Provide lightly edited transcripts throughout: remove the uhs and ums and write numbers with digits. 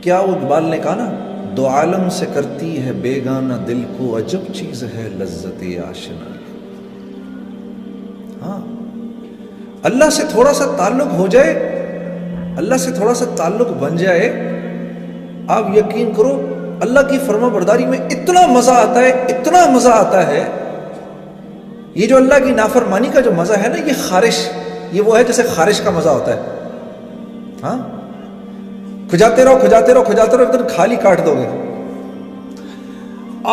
کیا وہ اقبال نے کہا نا، دو عالم سے کرتی ہے بیگانہ دل کو، عجب چیز ہے لذت آشنا۔ ہاں، اللہ سے تھوڑا سا تعلق ہو جائے، اللہ سے تھوڑا سا تعلق بن جائے، آپ یقین کرو اللہ کی فرما برداری میں اتنا مزہ آتا ہے، اتنا مزہ آتا ہے۔ یہ جو اللہ کی نافرمانی کا جو مزہ ہے نا، یہ خارش، یہ وہ ہے جیسے خارش کا مزہ ہوتا ہے۔ ہاں، کھجاتے رہو کھجاتے رہو کھجاتے رہو، ایک دن خالی کاٹ دو گے۔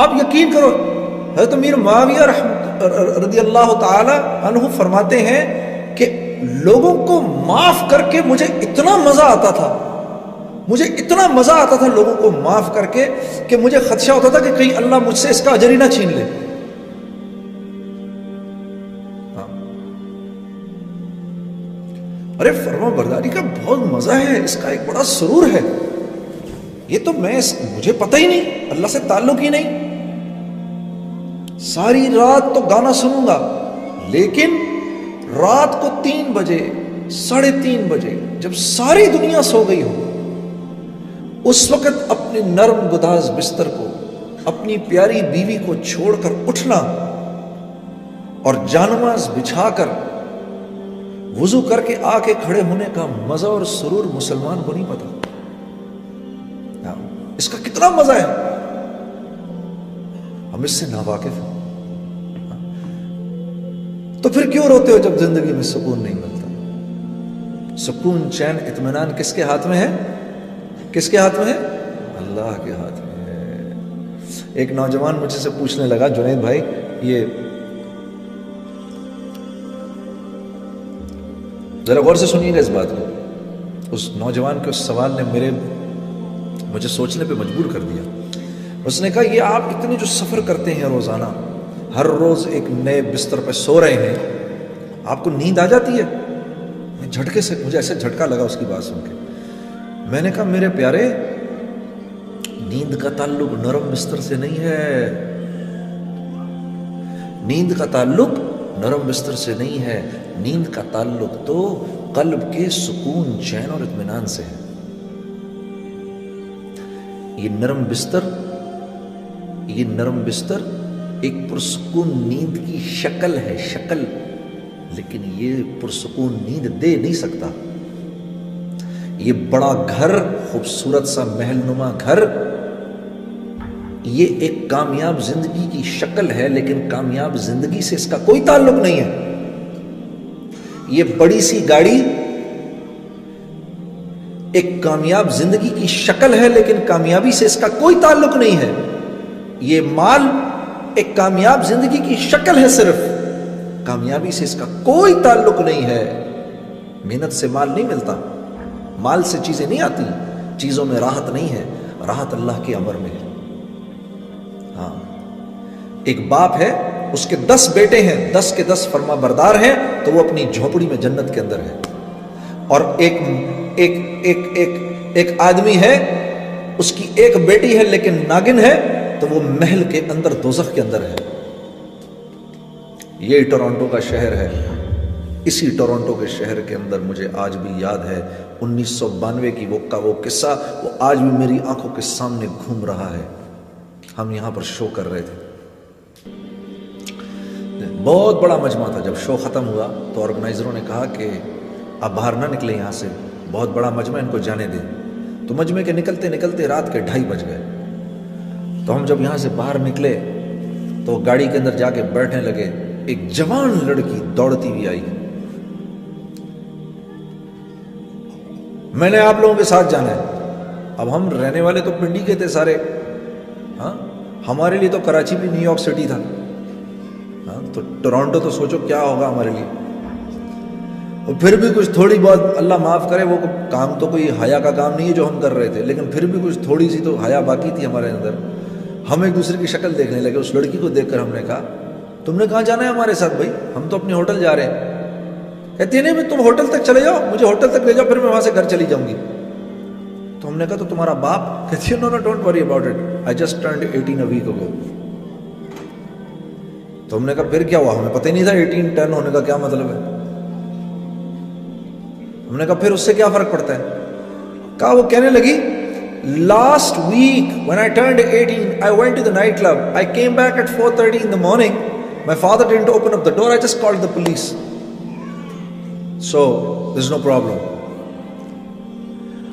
آپ یقین کرو، حضرت امیر معاویہ رضی اللہ تعالی عنہ فرماتے ہیں کہ لوگوں کو معاف کر کے مجھے اتنا مزہ آتا تھا، مجھے اتنا مزہ آتا تھا لوگوں کو معاف کر کے، کہ مجھے خدشہ ہوتا تھا کہ کہیں اللہ مجھ سے اس کا اجر ہی نہ چھین لے۔ ارے فرما برداری کا بہت مزہ ہے، اس کا ایک بڑا سرور ہے۔ یہ تو مجھے پتہ ہی نہیں، اللہ سے تعلق ہی نہیں۔ ساری رات تو گانا سنوں گا، لیکن رات کو 3 بجے 3:30 بجے جب ساری دنیا سو گئی ہو، اس وقت اپنے نرم گداز بستر کو، اپنی پیاری بیوی کو چھوڑ کر اٹھنا اور جانماز بچھا کر وضو کر کے آ کے کھڑے ہونے کا مزہ اور سرور مسلمان کو نہیں پتا اس کا کتنا مزہ ہے، ہم اس سے ناواقف ہیں۔ تو پھر کیوں روتے ہو جب زندگی میں سکون نہیں ملتا؟ سکون، چین، اطمینان کس کے ہاتھ میں ہے؟ کس کے ہاتھ میں ہے؟ اللہ کے ہاتھ میں ہے۔ ایک نوجوان مجھ سے پوچھنے لگا، جنید بھائی یہ ذرا غور سے سنیے گا اس بات کو، اس نوجوان کے اس سوال نے مجھے سوچنے پہ مجبور کر دیا۔ اس نے کہا، یہ آپ اتنے جو سفر کرتے ہیں روزانہ، ہر روز ایک نئے بستر پہ سو رہے ہیں، آپ کو نیند آ جاتی ہے؟ جھٹکے سے مجھے ایسے جھٹکا لگا اس کی بات سن کے۔ میں نے کہا، میرے پیارے، نیند کا تعلق نرم بستر سے نہیں ہے، نیند کا تعلق نرم بستر سے نہیں ہے، نیند کا تعلق تو قلب کے سکون، چین اور اطمینان سے ہے۔ یہ نرم بستر ایک پرسکون نیند کی شکل ہے، شکل، لیکن یہ پرسکون نیند دے نہیں سکتا۔ یہ بڑا گھر، خوبصورت سا محل نما گھر، یہ ایک کامیاب زندگی کی شکل ہے، لیکن کامیاب زندگی سے اس کا کوئی تعلق نہیں ہے۔ یہ بڑی سی گاڑی ایک کامیاب زندگی کی شکل ہے، لیکن کامیابی سے اس کا کوئی تعلق نہیں ہے۔ یہ مال ایک کامیاب زندگی کی شکل ہے، صرف کامیابی سے اس کا کوئی تعلق نہیں ہے۔ محنت سے مال نہیں ملتا، مال سے چیزیں نہیں آتی، چیزوں میں راحت نہیں ہے، راحت اللہ کے امر میں ہے۔ ہاں، ایک باپ ہے، اس کے 10 بیٹے ہیں، 10 کے 10 فرما بردار ہیں، تو وہ اپنی جھونپڑی میں جنت کے اندر ہے۔ اور ایک آدمی ہے، اس کی ایک بیٹی ہے لیکن ناگن ہے، تو وہ محل کے اندر، دوزخ کے اندر ہے۔ یہ ٹورانٹو کا شہر ہے۔ اسی ٹورانٹو کے شہر کے اندر مجھے آج بھی یاد ہے 1992 کی وہ قصہ، وہ آج بھی میری آنکھوں کے سامنے گھوم رہا ہے۔ ہم یہاں پر شو کر رہے تھے، بہت بڑا مجمع تھا۔ جب شو ختم ہوا تو آرگنائزروں نے کہا کہ آپ باہر نہ نکلیں یہاں سے، بہت بڑا مجمع، ان کو جانے دیں۔ تو مجمع کے نکلتے نکلتے رات کے 2:30 بج گئے۔ تو ہم جب یہاں سے باہر نکلے تو گاڑی کے اندر جا کے بیٹھنے لگے، ایک جوان لڑکی دوڑتی ہوئی آئی، میں نے آپ لوگوں کے ساتھ جانا ہے۔ اب ہم رہنے والے تو پنڈی کے تھے سارے، ہاں، ہمارے لیے تو کراچی بھی نیو یارک سٹی تھا، ہاں، تو ٹورانٹو تو سوچو کیا ہوگا ہمارے لیے۔ اور پھر بھی کچھ تھوڑی بہت، اللہ معاف کرے، وہ کام تو کوئی حیا کا کام نہیں ہے جو ہم کر رہے تھے، لیکن پھر بھی کچھ تھوڑی سی تو حیا باقی تھی ہمارے اندر۔ ہم ایک دوسرے کی شکل دیکھنے لگے۔ اس لڑکی کو دیکھ کر ہم نے کہا، تم نے کہاں جانا ہے ہمارے ساتھ بھائی؟ ہم تو اپنے ہوٹل جا رہے ہیں۔ کہتی ہے نہیں، تم ہوٹل تک چلے جاؤ، مجھے ہوٹل تک لے جاؤ، پھر میں وہاں سے گھر چلی جاؤں گی۔ تو ہم نے کہا تو تمہارا باپ؟ کہتی ہے no don't worry about it, I just turned 18 a week ago. تو ہم نے کہا پھر کیا ہوا؟ ہمیں پتہ ہی نہیں تھا 18 ٹرن ہونے کا کیا مطلب ہے۔ ہم نے کہا پھر اس سے کیا فرق پڑتا ہے؟ کہا وہ کہنے لگی Last week, when I turned 18, I went to the nightclub. I came back at 4:30 in the morning. My father didn't open up the door. I just called the police. So, there's no problem.